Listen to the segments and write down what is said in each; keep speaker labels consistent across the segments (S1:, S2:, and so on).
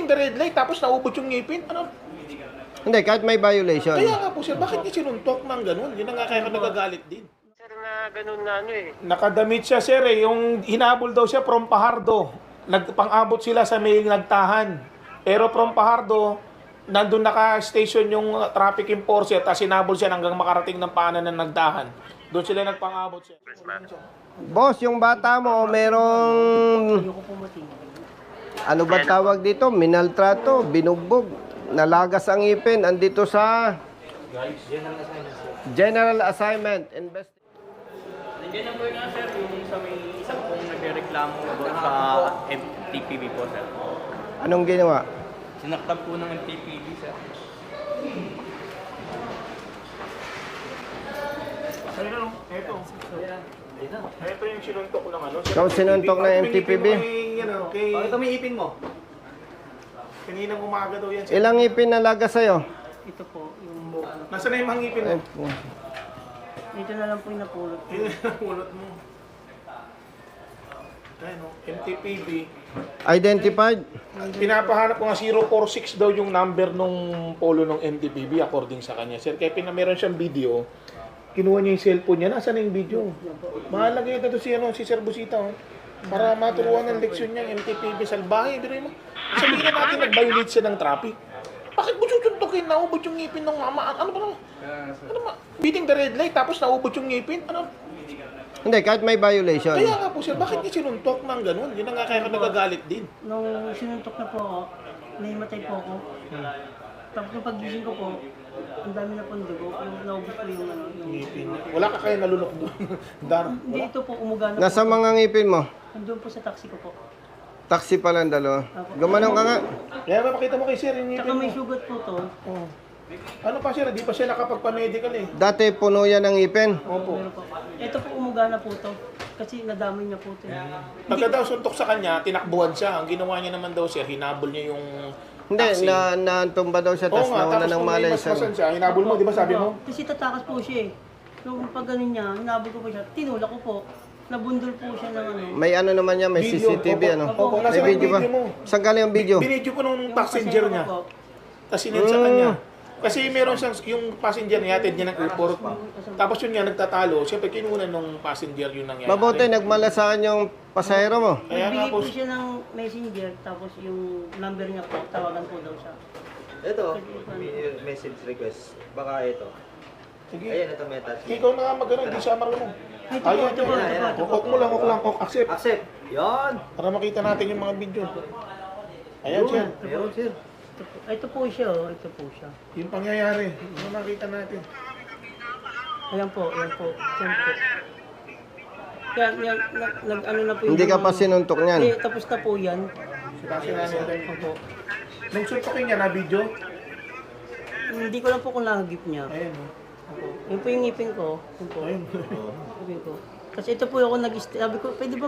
S1: Beating the red light tapos naubot yung ngipin? Ano?
S2: Hindi, kahit may violation.
S1: Kaya nga po sir, bakit niya sinuntok ng ganun? Yun na nga kaya ka nagagalit din.
S3: Sir, na ganun na ano eh.
S1: Nakadamit siya sir eh, yung hinabol daw siya from Pahardo. Nagpang-abot sila sa may nagtahan. Pero from Pahardo, nandun naka-station yung traffic enforcer, tapos hinabol siya hanggang makarating ng paanan ng nagdahan. Doon sila nagpang-abot siya.
S2: Boss, yung bata mo, merong... Ano ba tawag dito? Minaltrato, binugbog, nalagas ang ipin, andito sa... General Assignment.
S4: Nandiyan na po nga sir, yung sa may isang pong nagreklamo doon sa MTPB po sir.
S2: Anong ginawa?
S4: Sinaktan po ng MTPB sir.
S1: Ayun, eto. Ito yung sinuntok ng ano.
S2: Ikaw sinuntok ng MTPB?
S4: Ito may ipin mo.
S1: Kaninang umaga daw yan.
S2: Ilang ipin nalagas sa'yo?
S5: Ito po, yung buo.
S1: Nasaan na yung mga ngipin mo?
S5: Ito na lang po yung napulot ko.
S1: Yun yung pulot mo. Ayun o, MTPB.
S2: Identified?
S1: Pinapahanap ko nga 046 daw yung number nung polo ng MTPB according sa kanya. Sir, kaya meron siyang video. Kinuha niya yung cellphone niya. Nasaan na yung video? Mahalagay ito si, si Sir Busita. Oh. Para maturuan ng leksyon niya yung MTPB salbahe. Pero mo, sabihin na natin nag-violate siya ng traffic. Bakit mo susuntukin? Naubot yung ngipin ng mama. Ano ba naman? Ano ba? Beating the red light tapos naubot yung ngipin? Ano?
S2: Hindi, kahit may violation.
S1: Kaya nga po sir, bakit niya sinuntok ng ganun? Yun na nga kaya ka nagagalit din.
S5: Nung sinuntok na po ako, nahimatay po ako. Tapos nung pagising ko po, ang dami na pong dugo. Naubos po yung ano. Yung
S1: Ngipin niya. Wala ka kaya nalunok doon. Dar.
S5: Hindi, ito po, umuga na
S2: Nasa
S5: po.
S2: mga ngipin mo?
S5: Nandun po sa taxi ko po.
S2: Taxi pa lang dalawa. Gumanong ka nga.
S1: Kaya ba makita mo kay sir yung
S5: Tsaka
S1: ngipin mo?
S5: may sugat po to.
S1: Oh. Ano pa sir, di pa siya nakapagpa-medical eh.
S2: Dati puno yan ng ipin.
S1: Opo.
S5: Meron po. Ito po, umuga na po to. Kasi nadamay niya po to.
S1: Pagka daw suntok sa kanya, tinakbuhan siya. Ang ginawa niya naman daw sir, hinabol niya yung
S2: Hindi,
S1: taxi.
S2: natumba daw siya,
S1: Oo
S2: tapos
S1: nga,
S2: nawala
S1: tapos
S2: ng
S1: kung may
S2: malay
S1: masmasan
S2: sa...
S1: siya, hinabol mo, di ba sabi mo?
S5: Kasi tatakas po siya eh. Nung pag ganun niya, hinabol ko po siya. Tinulak ko po. Nabundol po siya ng ano.
S2: May ano naman yan, may
S1: Video.
S2: CCTV
S1: Opo.
S2: ano.
S1: Opo,
S2: May
S1: nasa
S2: video ba?
S1: video mo.
S2: Saan galing ang video?
S1: Binidyo ko nung
S5: Yung
S1: passenger
S5: pasensya
S1: niya.
S5: ko po.
S1: Tapos sinend sa kanya. Kasi meron siyang, yung passenger niya, atid niya ng airport. Tapos yun nga, nagtatalo. Siyempre, kinunan nung passenger yung nangyari.
S2: Mabuti, nagmalasakan yung pasahero mo.
S1: Kaya nga
S5: Nagbigay
S1: po,
S5: po siya ng messenger, tapos yung number niya po, tawagan po daw siya.
S6: Ito, may message request. Baka ito.
S1: sige.
S6: Ayan, ito may attachment.
S1: Ikaw na nga magano, hindi siya marunong.
S5: Ito po,
S1: Ayun,
S5: ito po, ito po, ito po.
S1: Hukok mo lang, accept.
S6: Accept! Yan!
S1: Para makita natin yung mga video. Ayan siya.
S6: Meron, sir.
S5: Ito po siya, oh. Ito po siya.
S1: Yung pangyayari. Ano makita natin?
S5: Ayan po, ayan po. Ayan po. Yan, ano na po yung...
S2: Hindi ka pa sinuntok niyan.
S5: Hindi, tapos na po yan.
S1: Kasi natin.
S5: Opo.
S1: Nung suntokin niya na video.
S5: Hindi ko lang po kung lahagip niya.
S1: Ayan.
S5: Opo. Yun po yung ngipin ko. Yun po.
S1: Ayun.
S5: Ngipin ko. Kasi ito po ako sabi ko, pwede ba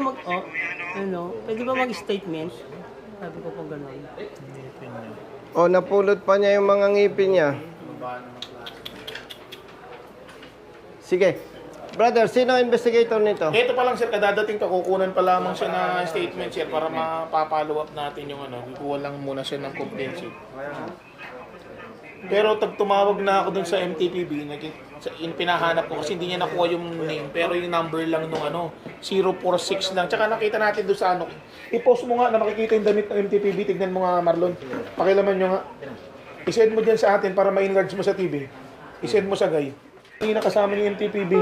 S5: pwede ba mag-statement? Sabi ko po gano'n.
S2: O, napulot pa niya yung mga ngipin niya. Sige. Brother, sino ang investigator nito?
S1: Ito pa lang sir, kadadating ka, kukunan pa lamang siya na statement sir para mapapollow up natin yung ano. Kukuha lang muna siya ng complaint sir. Pero tumawag na ako dun sa MTPB, pinahanap ko kasi hindi niya nakuha yung name, pero yung number lang nung ano, 046 lang. Tsaka nakita natin dun sa ano, i-post mo nga na makikita yung damit ng MTPB, tignan mo nga Marlon, pakilaman nyo nga. I-send mo dyan sa atin para ma-enlarge mo sa TV. I-send mo sa guy. Hindi nakasama yung MTPB.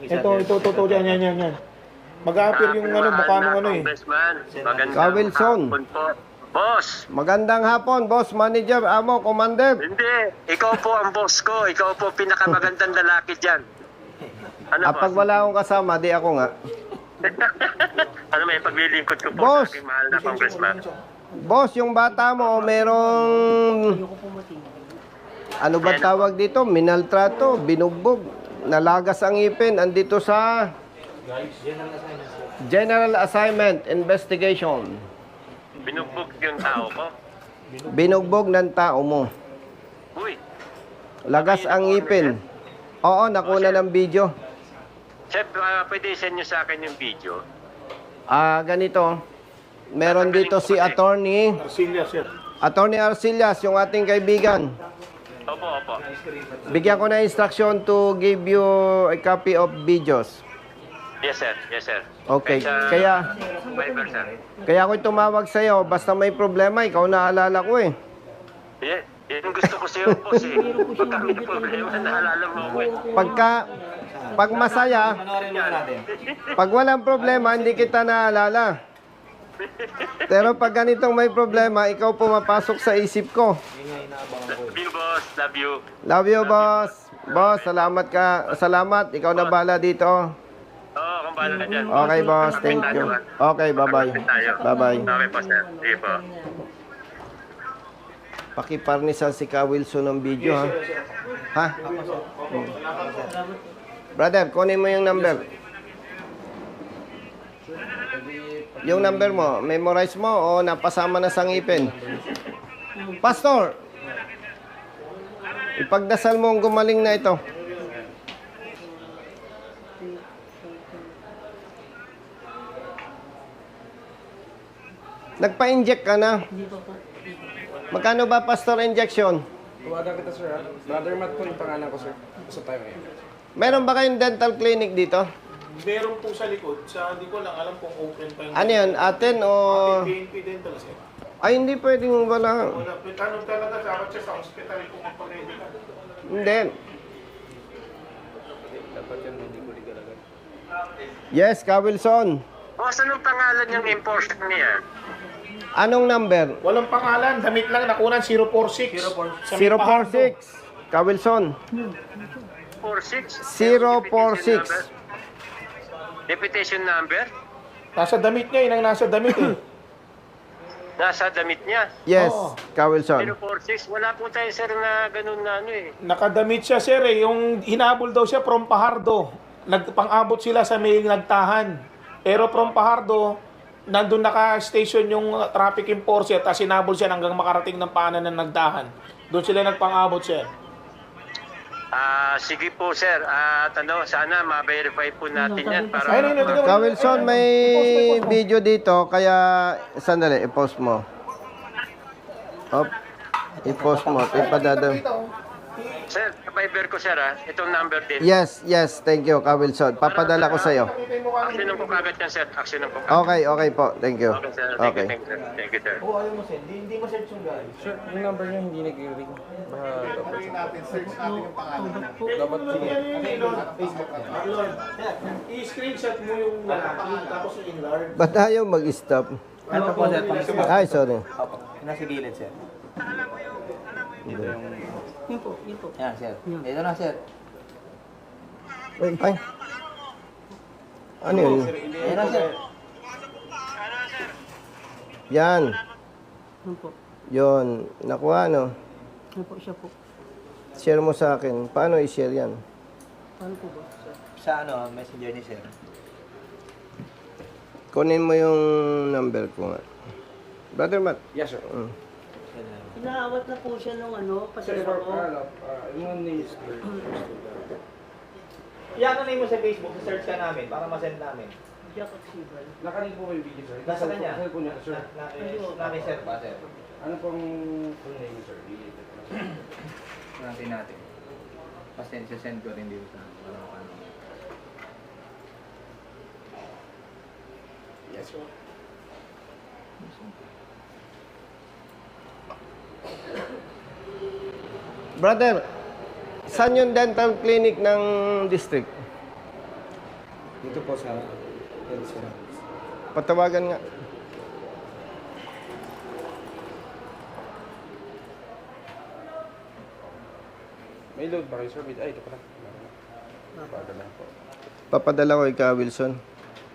S1: Ito, yan. Mag-a-appear yung ano, mukha nung ano eh.
S3: Congressman, magandang
S2: Ka Wilson.
S3: hapon po. Boss,
S2: Magandang hapon, boss, manager, amo, commander.
S3: hindi. Ikaw po ang boss ko. Ikaw po pinakamagandang lalaki dyan. Ano
S2: Pag
S3: boss?
S2: wala akong kasama, di ako nga.
S3: Ano may paglilingkod ko po
S2: Boss!
S3: sa aking mahal na congressman.
S2: Boss, yung bata mo, merong...
S5: Ayoko po matingin.
S2: Ano ba tawag dito? Minaltrato, binugbog, nalagas ang ipin, andito sa... General Assignment Investigation.
S3: Binugbog yung tao ko.
S2: Binugbog ng tao mo.
S3: Uy,
S2: Lagas ang ipin. Oo, nakuna ng video.
S3: Chef, pwede send nyo sa akin yung video.
S2: Ganito. Meron dito si Attorney Arcillas, yung ating kaibigan.
S3: Opo, opo.
S2: Bigyan ko na instruction to give you a copy of videos.
S3: Yes, sir. Yes, sir.
S2: Okay.
S3: Kaya, Viber, sir.
S2: Kaya ako'y tumawag sa'yo. Basta may problema, ikaw naalala ko eh.
S3: Yan gusto ko sa'yo, boss, eh. Pag kami na problema, naalala mo ako, eh.
S2: Pag masaya, pag walang problema, hindi kita naalala. Pero pag ganitong may problema, ikaw pumapasok sa isip ko.
S3: Love you, boss. Love you.
S2: Love you, boss. Boss, salamat ka. Salamat. Ikaw na bahala dito.
S3: Oo, kung bahala ka dyan.
S2: Okay, boss. Thank you. Okay, bye-bye. Bye-bye.
S3: Okay po, sir. Sige po.
S2: Pakiparnisan si Ka Wilson ng video, ha? Ha? Brother, kunin mo yung number. Yung number mo, memorize mo o napasama na sa ngipin? Pastor, ipagdasal mo ang gumaling na ito. Nagpa-inject ka na? Magkano ba, Pastor, injection?
S7: Tawagan kita, sir. Ha? Brother Matt po yung pangalan ko, sir. Gusto tayo ngayon.
S2: Meron ba kayong dental clinic dito?
S1: Meron po sa likod. Hindi ko lang alam kung open pa yung...
S2: Ano yun? Atin o...
S1: PNP dental, sir.
S2: Ay, hindi pwedeng wala.
S1: Wala. Ano talaga, dapat siya sa hospital kung magpag-ready ka.
S2: Hindi. Yes, Ka Wilson.
S3: Boss, anong pangalan yung enforcer niya?
S2: Anong number?
S1: Walang pangalan. Damit lang. Nakunan 046.
S2: 046. Ka Wilson.
S3: 46?
S2: 046.
S3: Deputation number?
S1: Nasa damit niya. Inang nasa damit eh.
S3: Nasa damit niya.
S2: Yes,
S1: Oo.
S2: Ka Wilson.
S3: 046. Wala po tayo, sir, na ganun na ano eh.
S1: Nakadamit siya, sir eh. Yung hinabol daw siya from Pahardo. Nagpang-abot sila sa may nagtahan. Pero from Pahardo, nandun naka-station yung traffic enforcer tapos hinabol siya hanggang makarating ng paanan ng nagdahan. Doon sila nagpang-abot, sir.
S3: Sige po, sir. Sana ma-verify po natin yan para...
S1: Ayun, ayun,
S2: Ka Wilson, may video dito, kaya sandali, i-post mo. Op, i-post mo, ipadada.
S3: Sir, Viber ko, sir, itong number din.
S2: Yes, yes, thank you, Ka Wilson. Papadala ko sa'yo.
S3: Actionan ko kagad yan, sir. Actionan ko kagad.
S2: Okay, okay po, thank you.
S3: Okay, sir. Thank you,
S2: Okay.
S3: thank you, sir. Thank you, sir.
S7: Sir, yung number niya hindi nag-ring. Dapat
S1: I-screenshot mo yung lalaki tapos i-enlarge.
S2: Ba't ayaw mag-stop?
S6: Ito po, sir.
S2: Ay, sorry.
S6: Opo. Nasa gilid, sir.
S5: Yun po, yun po.
S6: Yan, sir. Ito na, sir.
S2: Ay. Ano yun?
S6: Ayan na, sir.
S2: Yan.
S5: Yun po.
S2: Yun. Nakuha, no?
S5: Yun po, siya po.
S2: Share mo sa akin. Paano i-share yan?
S5: Paano po ba?
S6: Sa messenger ni sir.
S2: Kunin mo yung number ko nga. Brother Matt.
S7: Yes, sir.
S5: Inaawat na po siya nung
S7: Sir,
S5: pasero ko.
S7: yung name is
S6: Yan, ano mo sa Facebook? Search ka namin para ma-send namin.
S5: Jack Oxival.
S7: Nakarin po yung video, sir.
S6: Nasa kanya?
S7: Sa cellphone niya, sir.
S6: Naki-sir ba, sir?
S7: Ano pong full name, sir?
S6: Natin natin. Basta isa-send ko rin dito sa para paano.
S7: Yes, sir.
S2: Brother, saan yung dental clinic ng district?
S7: Dito po sa sir.
S2: Patawagan nga.
S7: May load ba kayo, sir? Ay, ito pala. Padala po.
S2: Papadala ko ikaw, Wilson.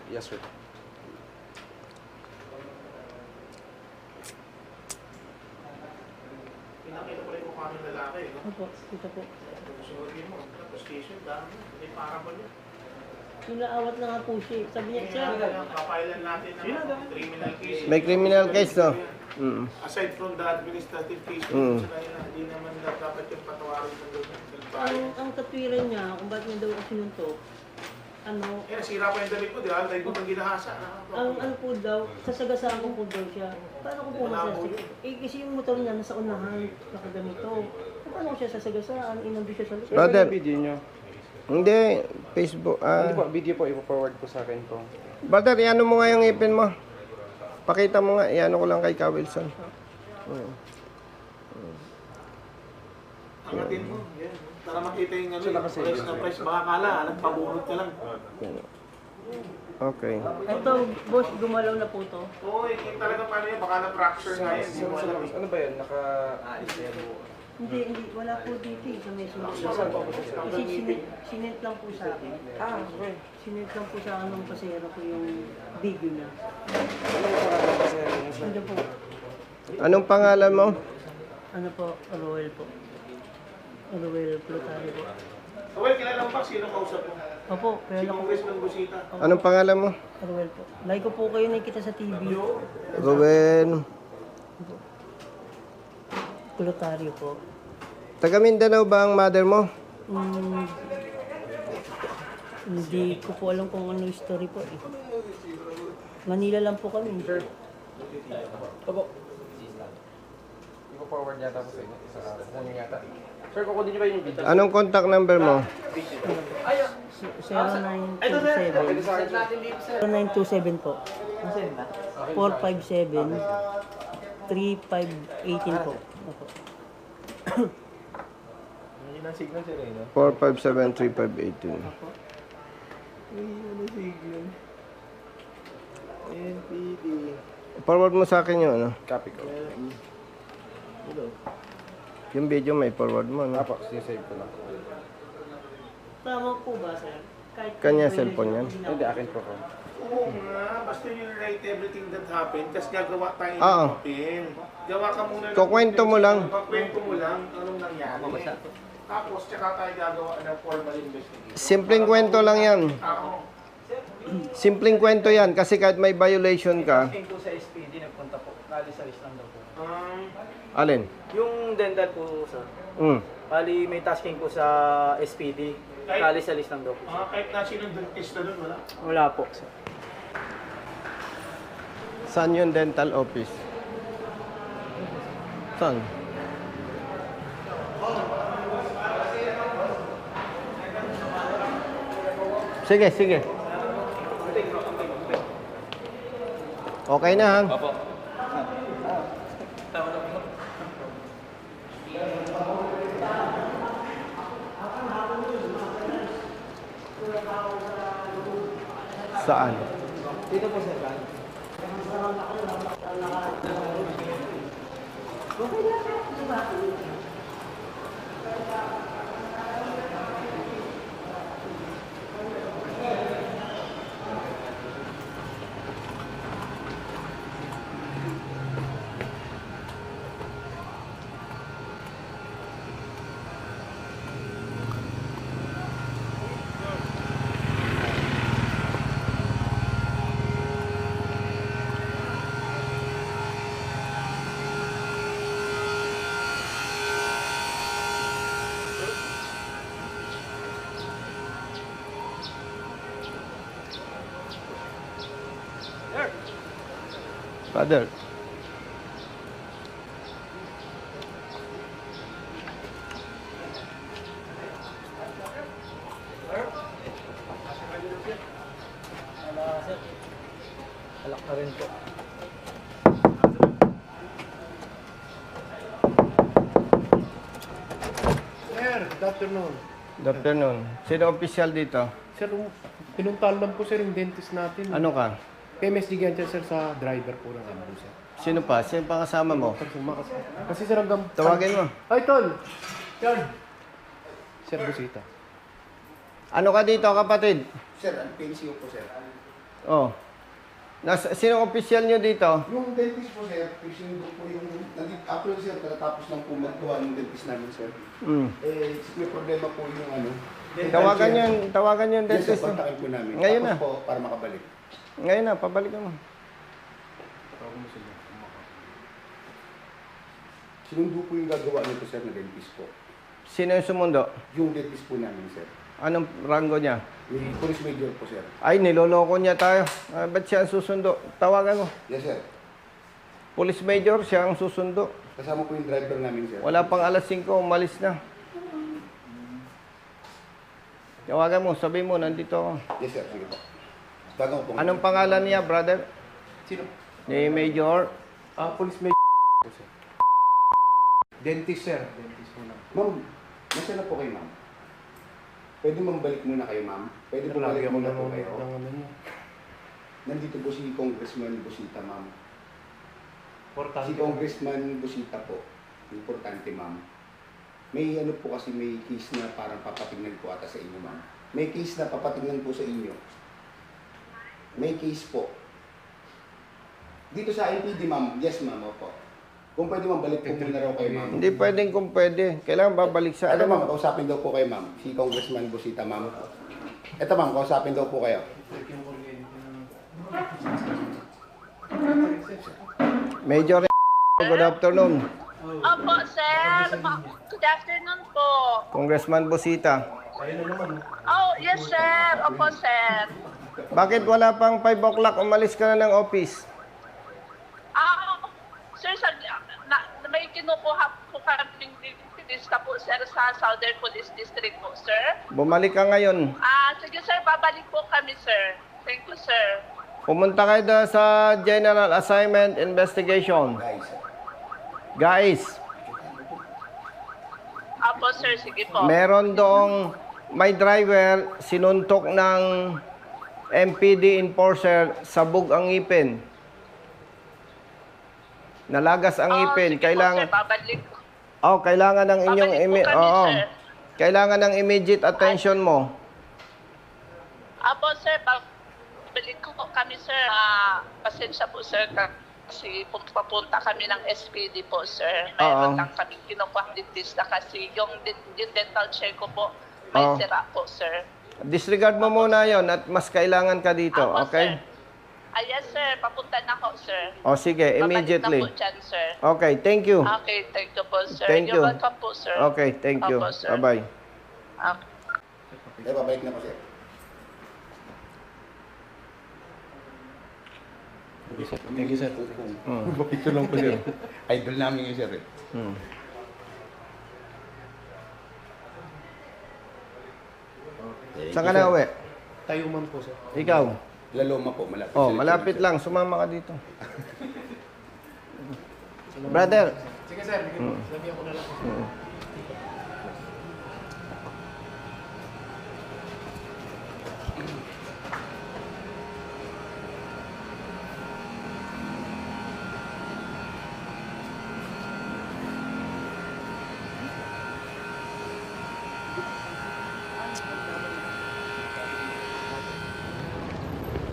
S7: Yes, sir.
S1: Pinakita ko rin mukha ng lalaki.
S5: Opo, ito po.
S1: Susunodin mo. Station, dami. May parabol yan.
S5: Inaawat na nga po siya. Sabi niya, sir,
S1: Papailan natin ng criminal case.
S2: May criminal case, no?
S1: Aside from the administrative case,
S2: Mm.
S1: hindi naman dapat yung patawarin ng ganyan.
S5: ang katwiran niya, kung bakit niya daw ako sinuntok, ano,
S1: Nasira pa yung damit ko, di ba? Dahil ko pang ginahasa.
S5: ang ano po daw, sasagasaan ko po daw siya. Paano ko po masasagasaan? Kasi yung motor niya nasa unahan, nakaganito. Paano ko siya sasagasaan? Inando siya sa likod.
S2: Brother.
S7: Ano yung video nyo?
S2: Hindi, Facebook.
S7: Hindi po, video po, ipo-forward po sa akin po.
S2: Brother, iano mo nga yung ipin mo. Pakita mo nga, iano ko lang kay Ka Wilson.
S1: Angatin mo. Yan. Para makita yung ano, price na price. Baka kala, nagpabunot ka lang.
S2: Okay.
S5: Ito, boss, gumalaw na po to.
S1: Oo, yung talaga paano yun. Baka na-fracture nga yan. Hindi mo alam.
S7: Ano ba yun?
S5: Hindi, wala po dito eh, sa meso. Kasi sinent lang po sa akin.
S7: Okay.
S5: Sinent lang po sa akin ng pasero ko yung video niya.
S7: Ano yung pangalan kasi?
S5: Ano po?
S2: Anong pangalan mo?
S5: Ano po? Roel po. Roel Plutari po.
S1: Well, kilala mo pa sino kausap mo?
S5: Opo,
S1: Si
S5: kaya lang po.
S1: Congressman Busita.
S2: Anong pangalan mo?
S5: Roel po. Like ko po kayo nakikita sa TV.
S2: Ruben.
S5: Plutario po.
S2: Taga Mindanao ba ang mother mo?
S5: Hmm, hindi ko po alam kung ano yung story po eh. Manila lang po kami.
S7: Ipo-forward yata po sa inyo. Sa inyo yata. Sir, kukunin niyo ba yung video?
S2: Anong contact number mo?
S5: 0927 po. 457 3518 po. Opo.
S2: 457-3518. Forward mo sa akin yung ano.
S7: Copy ko.
S2: Yung video may forward mo, no?
S7: Apo, save ko lang.
S5: Tama po ba, sir? Kahit
S2: Kanya cellphone yan?
S7: Hindi, akin po ko.
S1: Oo nga, basta you write everything that happened, kasi gagawa tayo ng
S2: Oo.
S1: papel. Gawa ka muna ng
S2: Kukwento mo lang.
S1: Kukwento mo lang anong nangyari. Tapos, tsaka tayo gagawa ng formal investigation.
S2: Simpleng kwento lang yan.
S1: Oo.
S2: Simpleng kwento yan kasi kahit may violation ka.
S4: Tasking po sa SPD, nagpunta po. Nalisalis lang daw po.
S2: Alin?
S4: Yung dental po, sir. Bali, may tasking po sa SPD. Nalisalis lang daw po.
S1: Kahit na sinong dentist na doon, wala.
S4: Wala po, sir.
S2: Saan yung dental office? Saan? Sige, sige. Okay na, ha? Saan? Father.
S4: Alak na rin po.
S8: Sir, good afternoon.
S2: Good afternoon. Sino official dito?
S8: Sir, pinuntahan lang po sir yung dentist natin.
S2: Ano ka?
S8: PMSD ganyan sir sa driver po ng ambulance sir.
S2: Sino pa? Sino pa kasama mo?
S8: Kasi sir hanggang...
S2: Tawagin mo.
S8: Ay, tol! Yan! Sir Busita.
S2: Ano ka dito, kapatid?
S6: Sir, ang PNCO po, sir.
S2: Oh. Sino official nyo dito?
S6: Yung dentist po, sir, fixing po yung... Actually, sir, katatapos lang po magkuha ng dentist namin, sir. May problema po yung ano.
S2: Tawagan yung
S6: Yes, sir,
S2: dentist.
S6: kontakin po namin.
S2: Ngayon
S6: Tapos
S2: na.
S6: po, para makabalik.
S2: Ngayon na, pabalik mo.
S6: Sinundo po yung gagawa nito, sir, na dentist po.
S2: Sino yung sumundo?
S6: Yung dentist po namin, sir.
S2: Anong rango niya?
S6: May police major po, sir.
S2: Ay, niloloko niya tayo. Ba't siya ang susundo? Tawagan mo.
S6: Yes, sir.
S2: Police Major, siya ang susundo.
S6: Kasama po yung driver namin, sir.
S2: Wala pang alas 5, umalis na. Tawagan mo, sabi mo, nandito ako.
S6: Yes, sir. Sige po. Tagang po.
S2: Anong pangalan niya, brother?
S7: Sino?
S2: Ni Major?
S7: Police major. Sir. Dentist, sir. Dentist mo lang.
S6: Ma'am, nasa na po kayo, ma'am? Pwede mambalik muna kayo, ma'am? Pwede po balik muna po kayo?
S7: Ano niya?
S6: Nandito po si Congressman Busita, ma'am.
S7: Importante.
S6: Si Congressman Busita po. Importante, ma'am. May ano po kasi may case na parang papatignan po ata sa inyo, ma'am. May case na papatignan po sa inyo. May case po. Dito sa NPD, ma'am. Yes, ma'am. Opo. Kung pwede ma'am, balik po muna raw kayo, ma'am.
S2: Hindi pwedeng kung pwede. Kailangan babalik sa
S6: Ito, ma'am,
S2: ano.
S6: kausapin daw po kayo, ma'am. Si Congressman Busita, ma'am. Ito, ma'am, kausapin daw po kayo.
S2: Major, good afternoon.
S9: Opo, sir. Good afternoon po.
S2: Congressman Busita.
S9: Oh, yes, sir. Opo, sir.
S2: Bakit wala pang 5 o'clock umalis ka na ng office?
S9: Sir, may kinukuha po kaming lista po, sir, sa Southern Police District po, sir.
S2: Bumalik ka ngayon.
S9: Sige, sir. Babalik po kami, sir. Thank you, sir.
S2: Pumunta kayo doon sa General Assignment Investigation. Guys,
S9: Opo, sir. Sige po.
S2: meron doong may driver sinuntok ng MPD enforcer, sabog ang ngipin. Nalagas ang ngipin.
S9: Sige
S2: Kailangan
S9: po, sir. Babalik.
S2: kailangan ng inyong
S9: Babalik po kami, sir.
S2: Kailangan ng immediate attention mo.
S9: Opo, sir. Babalik ko po kami, sir. Pasensya po, sir. Kasi papunta kami ng SPD po, sir. Mayroon lang kami kinukuha dentista kasi yung dental check ko po may sira po, sir.
S2: Disregard mo muna yon at mas kailangan ka dito,
S9: Opo,
S2: okay?
S9: sir. Yes, sir. Papunta na ako, sir.
S2: Sige, immediately.
S9: Babalik na po dyan, sir.
S2: Okay, thank you.
S9: Okay, thank you po, sir.
S2: Thank you.
S9: You're welcome po, sir.
S2: Okay, thank you.
S9: Opo, sir.
S2: Bye-bye.
S9: Okay.
S6: Babalik na po, sir.
S7: Thank you, sir. Ito lang po, sir. Idol namin yung sir.
S2: Saan ka na uwi?
S7: Tayuman po, sir.
S2: Ikaw?
S6: Laloma po, malapit.
S2: Malapit lang. Sumama ka dito. Brother.
S8: Sige sir, lagyan ko na lang.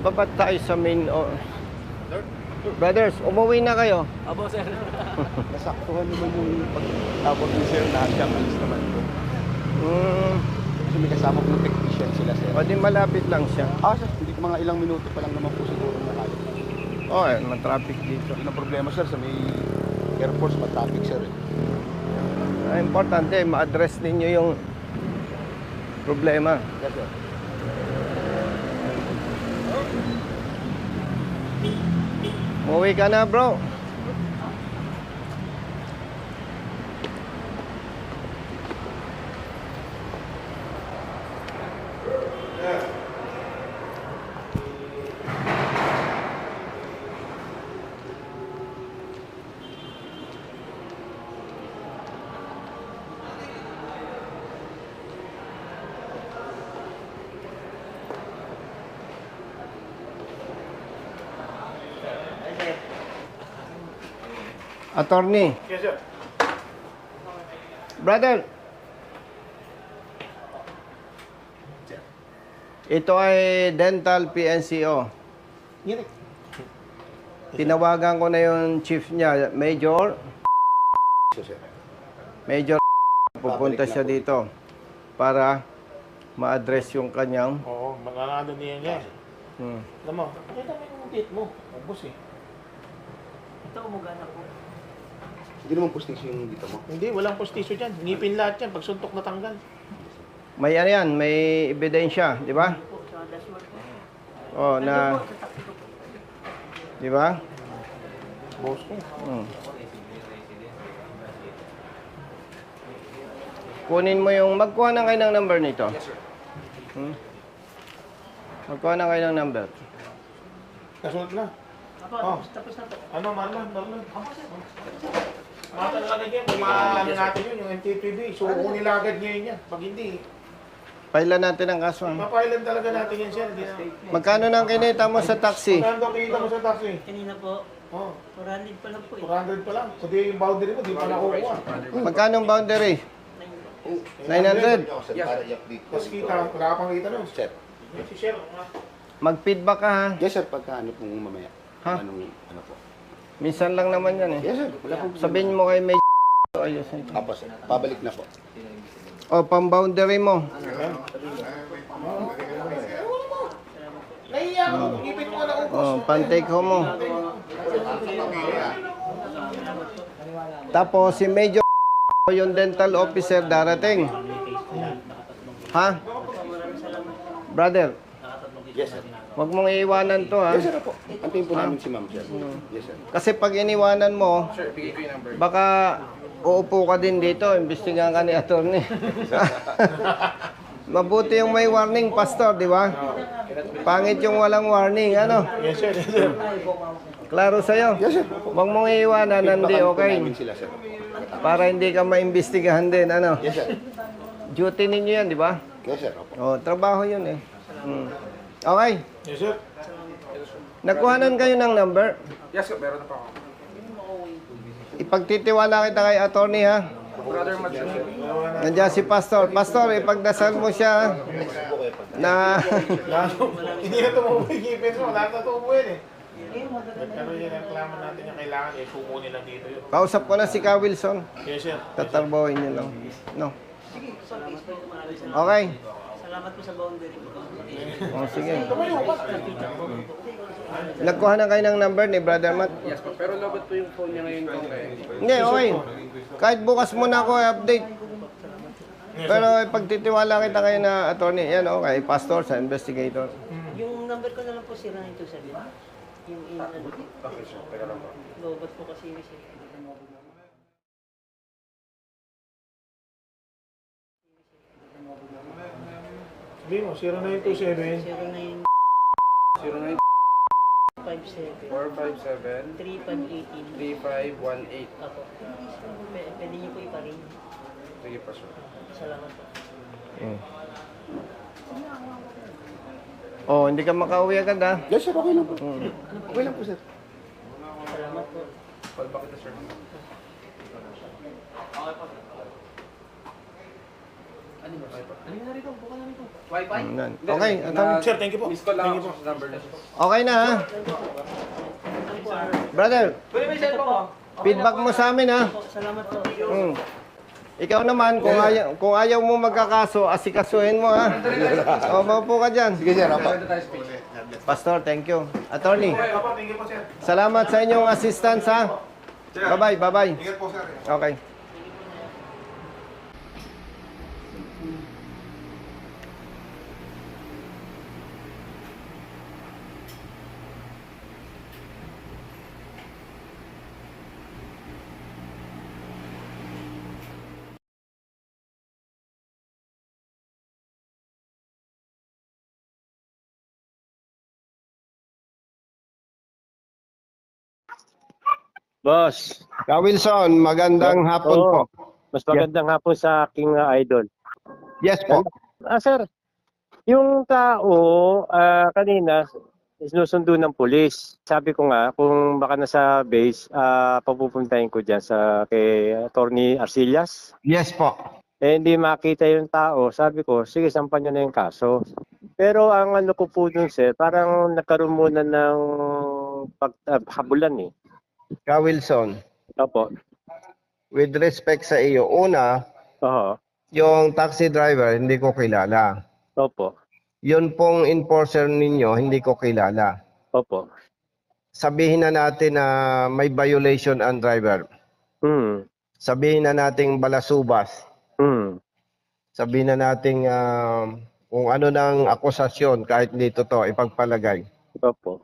S2: Babat tayo sa main... Brothers, umuwi na kayo.
S4: Abo, sir.
S6: Nasaktuhan naman yung pagtabot ni sir na hanggang alis naman po. Kasi may kasama po ng technician sila, sir.
S2: O di malapit lang siya.
S6: Sir, hindi mga ilang minuto pa lang naman po siguro na kaya.
S2: Matraffic dito.
S6: Yun ang problema, sir, sa may Air Force, matraffic, sir.
S2: Importante, ma-address ninyo yung problema.
S6: Yes, sir.
S2: Umuwi ka na, bro. Attorney.
S1: Yes, sir.
S2: Brother. Ito ay Dental PNCO. Tinawagan ko na yung chief niya, Major. Major, pupunta siya dito para ma-address yung kanyang...
S1: Oo, mananado niya niya. Alam mo, pakita mo yung date mo. Ubus eh.
S5: Ito, umugana po.
S6: Hindi naman postisyo yung dito mo.
S1: Hindi, walang postisyo dyan. Ngipin lahat yan. Pag suntok natanggal.
S2: May ano yan, may ebidensya, di ba?
S5: Po, sa dashboard po.
S2: Oh, na,
S5: Po, sa taxi ko po.
S2: di ba?
S1: Boss ko.
S2: Kunin mo yung, magkuha na kayo ng number nito. Magkuha na kayo ng number.
S1: Kasunod na.
S5: Apo,
S1: Oh.
S5: tapos na po.
S1: Ano, Marlon? Mata na lang yan. Kung maano natin yun, yung MTPB. So, nila agad ngayon yan. Pag hindi,
S2: Pailan natin ang kaso.
S1: mapailan talaga natin yan, sir. Hindi na.
S2: Magkano nang kinita mo sa taxi?
S1: Magkano daw kinita mo sa taxi?
S5: Kanina po,
S1: Oh,
S5: 400 pa lang po eh.
S1: 400 pa lang. Kundi yung boundary mo, di pa nakukuha.
S2: Magkano ang boundary? 900.
S1: Tapos kita, wala ka pang kita nun.
S6: Sir.
S1: Si Sir,
S2: Mag-feedback ka ha.
S6: Yes, sir. Pagka ano pong mamaya.
S2: Ha?
S6: Anong, ano po?
S2: Minsan lang naman yan eh.
S6: Yes, sir. Wala pong
S2: Sabihin mo kay may ayusin.
S6: Apo, sir. Pabalik na po.
S2: O, pang-boundary mo.
S1: nahiya ka. Ipit mo na ubos.
S2: O, pan-take home mo. Tapos si Major yung dental officer darating. Ha? Brother,
S6: Yes, sir.
S2: wag mong iiwanan to ha.
S6: Yes, sir po. Antayin po namin si ma'am, sir. Yes, sir.
S2: Kasi pag iniwanan mo,
S7: Sir, bigay ko yung number.
S2: baka uupo ka din dito, imbestigahan ka ni attorney. Mabuti yung may warning, pastor, di ba? Pangit yung walang warning, ano?
S1: Yes, sir. Yes, sir.
S2: Klaro sa'yo?
S6: Yes, sir.
S2: Huwag mong iiwanan, hindi
S6: Feedbackan po
S2: okay.
S6: namin sila, sir.
S2: Para hindi ka maimbestigahan din, ano?
S6: Yes, sir.
S2: Duty ninyo yan, di ba?
S6: Yes, sir. Opo.
S2: O, trabaho yun eh. Okay.
S1: Yes, sir.
S2: Nagkuhanan kayo ng number.
S7: Yes, sir. Meron na pa ako.
S2: Ipagtitiwala kita kay attorney, ha?
S7: Brother Matt, sir.
S2: Nandiyan si pastor. Pastor, ipagdasal mo siya na
S1: Hindi na tumubo yung ngipin mo. Lahat na tumubo yan eh. Pero yung reklamo natin yung kailangan eh, sumo nila dito yun.
S2: kausap ko na si Ka Wilson.
S1: Yes, sir.
S2: Tatarbohin niyo lang. No. Okay.
S5: Salamat po sa boundary po.
S2: O, sige. Nagkuha na kayo ng number ni Brother Matt?
S7: Yes, po. Pero lobot po yung phone niya ngayon ko.
S2: Hindi, okay. Kahit bukas mo na ako i-update. Pero ipagtitiwala kita kayo na attorney. Yan, okay. Pastor sa investigator.
S5: Yung number ko na lang po si 927. Yung email.
S7: Okay, sir. Teka lang po.
S5: Lobot po kasi yun siya.
S1: Sabihin mo, 0927.
S5: 0957
S7: 09 457
S5: 3518.
S7: 3518.
S5: Ako. Pwede niyo po iparin.
S7: Sige pa, sir.
S5: Salamat po.
S2: Oh, hindi ka makauwi agad, ha?
S6: Yes, sir. Okay lang po. Okay lang po, sir.
S5: Salamat po.
S7: Call back kita, sir.
S2: Okay, attorney.
S1: Sir, thank you po.
S7: Miss call lang
S1: Thank you
S7: ako sa number na, sir.
S2: Okay na, ha? Brother, feedback mo sa amin, ha?
S5: Salamat po.
S2: Ikaw naman, kung ayaw mo magkakaso, asikasuhin mo, ha? O, maupo ka dyan.
S6: Sige, sir. Opo.
S2: Pastor, thank you. Attorney,
S1: Papa, thank you po, sir.
S2: salamat sa inyong assistance, ha? Bye-bye, bye-bye.
S1: Ingat po, sir.
S2: Okay.
S3: Boss,
S2: Ka Wilson, magandang hapon po.
S3: mas magandang hapon sa aking idol.
S2: Yes po.
S3: Sir, yung tao kanina sinusundo ng pulis. Sabi ko nga, kung baka nasa base, papupuntahin ko dyan kay Attorney Arcillas.
S2: Yes po.
S3: Hindi makita yung tao. Sabi ko, sige, sampan nyo na yung kaso. Pero ang ano ko po dun, sir, parang nagkaroon muna ng paghabulan eh.
S2: Ka Wilson,
S3: Opo.
S2: with respect sa iyo, una,
S3: Oo.
S2: yung taxi driver, hindi ko kilala.
S3: Opo.
S2: Yun pong enforcer ninyo, hindi ko kilala.
S3: Opo.
S2: Sabihin na natin na may violation ang driver.
S3: Hmm.
S2: Sabihin na natin balasubas.
S3: Hmm.
S2: sabihin na nating kung ano ng akusasyon kahit hindi totoo ipagpalagay.
S3: Opo.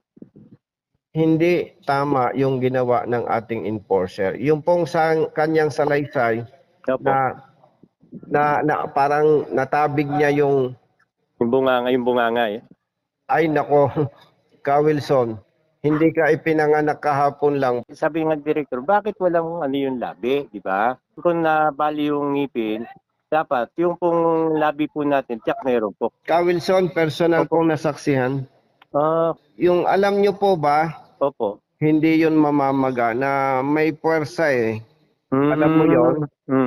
S2: Hindi tama yung ginawa ng ating enforcer. Yung pong sa kanyang salaysay
S3: Opo.
S2: na parang natabig niya yung
S3: Yung bunganga eh.
S2: ay nako, Ka Wilson, hindi ka ipinanganak kahapon lang.
S3: Sabi ng director, bakit walang ano yung labi, di ba? Kung nabali yung ngipin, dapat yung pong labi po natin, tiyak meron po.
S2: Ka Wilson, personal kong nasaksihan. Yung alam nyo po ba,
S3: Opo.
S2: hindi yun mamamaga na may puwersa eh. Alam mo yun?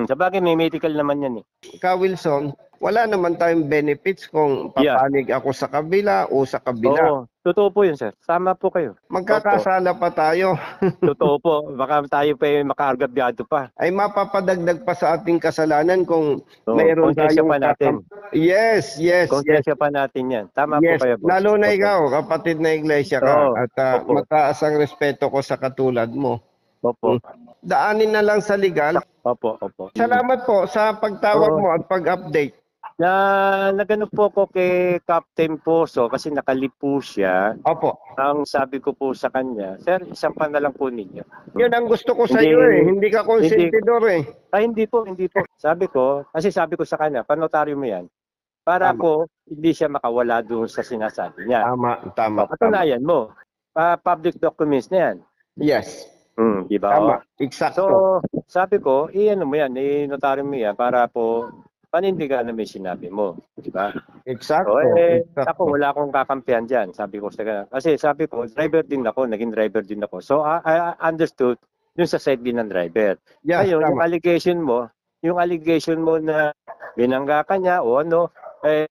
S3: Sabagay may medical naman yan eh.
S2: Ka Wilson, wala naman tayong benefits kung papanig ako sa kabila o sa kabila.
S3: Oo, totoo po yun sir. Sama po kayo.
S2: Magkakasala pa tayo.
S3: Totoo po. Baka tayo pa makaargabyado pa.
S2: Ay mapapadagdag pa sa ating kasalanan kung
S3: Oo,
S2: mayroon
S3: konsensya
S2: tayong
S3: pa natin.
S2: Yes.
S3: Konsensya pa natin yan. Tama
S2: Yes,
S3: po kayo. boss.
S2: lalo na
S3: Opo.
S2: ikaw, kapatid na iglesia ka.
S3: Oo,
S2: At
S3: opo.
S2: mataas ang respeto ko sa katulad mo.
S3: Opo.
S2: Daanin na lang sa legal.
S3: Opo.
S2: Salamat po sa pagtawag
S3: Oo.
S2: mo at pag-update.
S3: Nagano po ako kay Captain Poso kasi nakalipo siya.
S2: Opo.
S3: Ang sabi ko po sa kanya, sir, isang pa na lang po ninyo.
S2: Yun ang gusto ko sa
S3: Hindi-
S2: iyo eh. Hindi ka konsentidor eh.
S3: Ay, hindi po. Sabi ko sa kanya, panotaryo mo yan. Para
S2: Tama.
S3: po, hindi siya makawala doon sa sinasabi niya.
S2: Tama.
S3: Patunayan mo. Public documents na yan.
S2: Yes.
S3: Di ba?
S2: Tama.
S3: So,
S2: Eksakto.
S3: sabi ko, ano mo yan, notaryo mo yan para po panindigan na may sinabi mo. Di ba?
S2: Eksakto.
S3: Ako, wala akong kakampihan dyan. Sabi ko sa kanya. Kasi sabi ko, driver din ako, naging driver din ako. So, I understood yung sa side din ng driver.
S2: Yes,
S3: Ayun,
S2: tama.
S3: yung allegation mo na binangga ka niya o ano,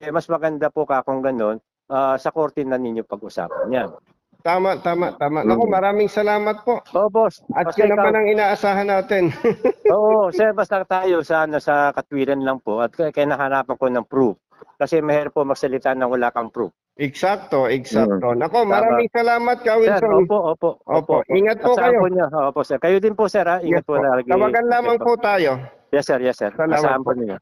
S3: mas maganda po ka kung ganun, sa korte na ninyo pag-usapan yan.
S2: Tama. Naku, maraming salamat po.
S3: Oo, boss.
S2: At
S3: Basta
S2: yun naman
S3: ikaw-
S2: ang inaasahan natin.
S3: Oo, sir, basta tayo sa katwiran lang po at kaya nahanapan ko ng proof. Kasi mahirap po magsalita na wala kang proof.
S2: Eksakto. Nako, maraming salamat, Ka
S3: Sir,
S2: Wilson.
S3: opo.
S2: Ingat po
S3: At saan
S2: kayo.
S3: po niyo? Opo, sir. Kayo din po, sir. Ha? Ingat
S2: Yes
S3: po
S2: po.
S3: lagi.
S2: Tawagan lamang po tayo.
S3: Yes, sir.
S2: Salamat
S3: Asahan
S2: po.
S3: po niyo.